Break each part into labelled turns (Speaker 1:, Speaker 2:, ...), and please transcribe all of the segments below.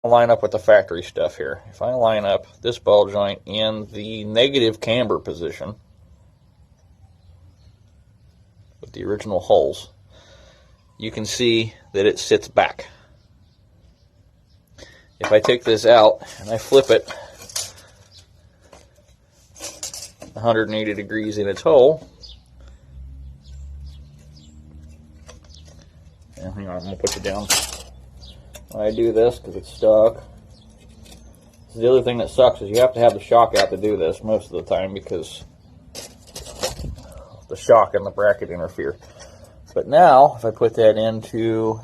Speaker 1: line up with the factory stuff here. If I line up this ball joint in the negative camber position with the original holes, you can see that it sits back. If I take this out and I flip it 180 degrees in its hole, and hang on, I'm going to put you down. I do this because it's stuck. The other thing that sucks is you have to have the shock out to do this most of the time because the shock and the bracket interfere. But now, if I put that into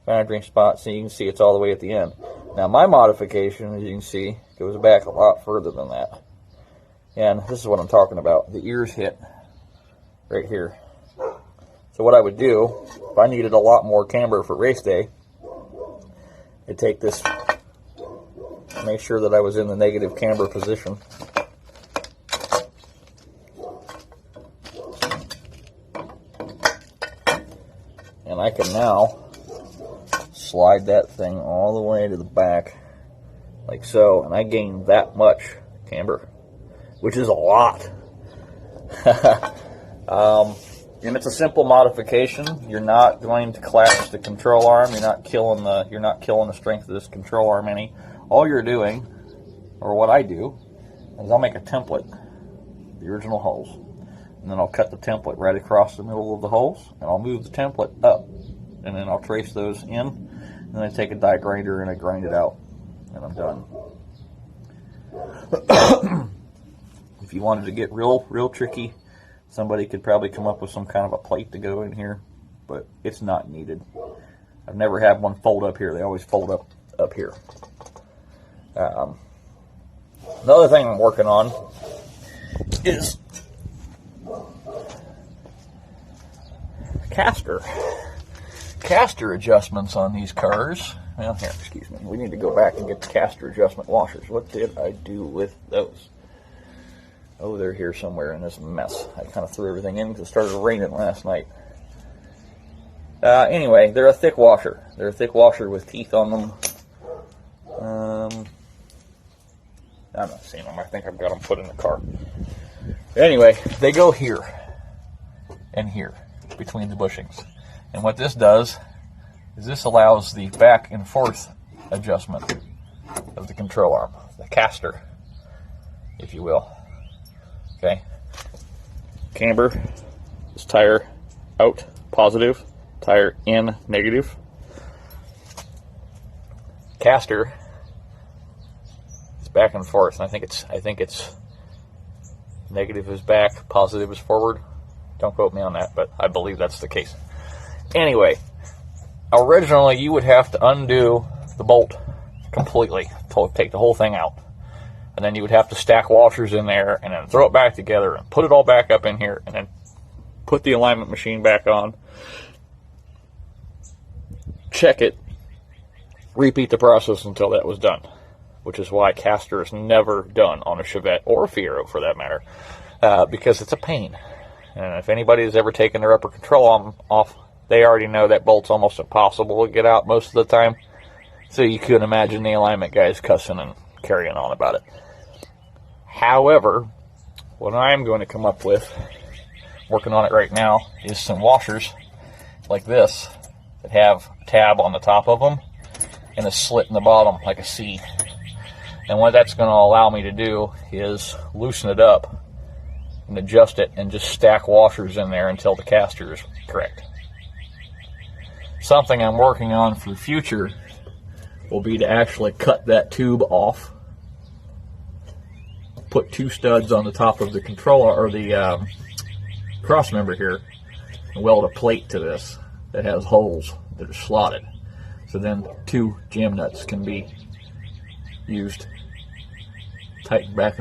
Speaker 1: foundry spot, so you can see it's all the way at the end. Now my modification, as you can see, goes back a lot further than that. And this is what I'm talking about. The ears hit right here. So what I would do, if I needed a lot more camber for race day, I'd take this, make sure that I was in the negative camber position. And I can now slide that thing all the way to the back, like so, and I gain that much camber, which is a lot. And it's a simple modification. You're not going to collapse the control arm. You're not killing the strength of this control arm any. All you're doing, or what I do, is I'll make a template, the original holes, and then I'll cut the template right across the middle of the holes, and I'll move the template up, and then I'll trace those in, and then I take a die grinder and I grind it out, and I'm done. If you wanted to get real tricky, somebody could probably come up with some kind of a plate to go in here, but it's not needed. I've never had one fold up here. They always fold up here. Another thing I'm working on is caster adjustments on these cars. Well, here, excuse me. We need to go back and get the caster adjustment washers. What did I do with those? Oh, they're here somewhere in this mess. I kind of threw everything in because it started raining last night. Anyway, they're a thick washer. They're a thick washer with teeth on them. I'm not seeing them. I think I've got them put in the car. Anyway, they go here and here between the bushings. And what this does is this allows the back and forth adjustment of the control arm, the caster, if you will. Okay, camber is tire out positive, tire in negative. Caster is back and forth, and I think it's negative is back, positive is forward. Don't quote me on that, but I believe that's the case. Anyway, originally you would have to undo the bolt completely, take the whole thing out. And then you would have to stack washers in there and then throw it back together and put it all back up in here and then put the alignment machine back on, check it, repeat the process until that was done, which is why caster is never done on a Chevette or a Fiero for that matter, because it's a pain. And if anybody has ever taken their upper control arm off, they already know that bolt's almost impossible to get out most of the time. So you could imagine the alignment guys cussing and carrying on about it. However, what I'm going to come up with, working on it right now, is some washers like this that have a tab on the top of them and a slit in the bottom like a C. And what that's going to allow me to do is loosen it up and adjust it and just stack washers in there until the caster is correct. Something I'm working on for the future will be to actually cut that tube off, put two studs on the top of the controller or the cross member here, and weld a plate to this that has holes that are slotted. So then two jam nuts can be used, tightened back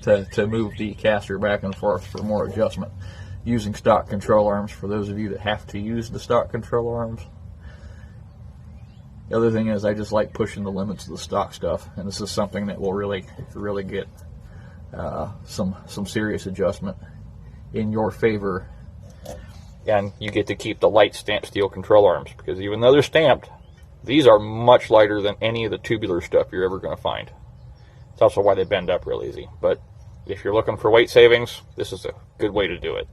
Speaker 1: to move the caster back and forth for more adjustment. Using stock control arms for those of you that have to use the stock control arms. The other thing is I just like pushing the limits of the stock stuff, and this is something that will really get some serious adjustment in your favor, and you get to keep the light stamped steel control arms, because even though they're stamped, These are much lighter than any of the tubular stuff you're ever going to find. It's also why they bend up real easy. But if you're looking for weight savings, this is a good way to do it.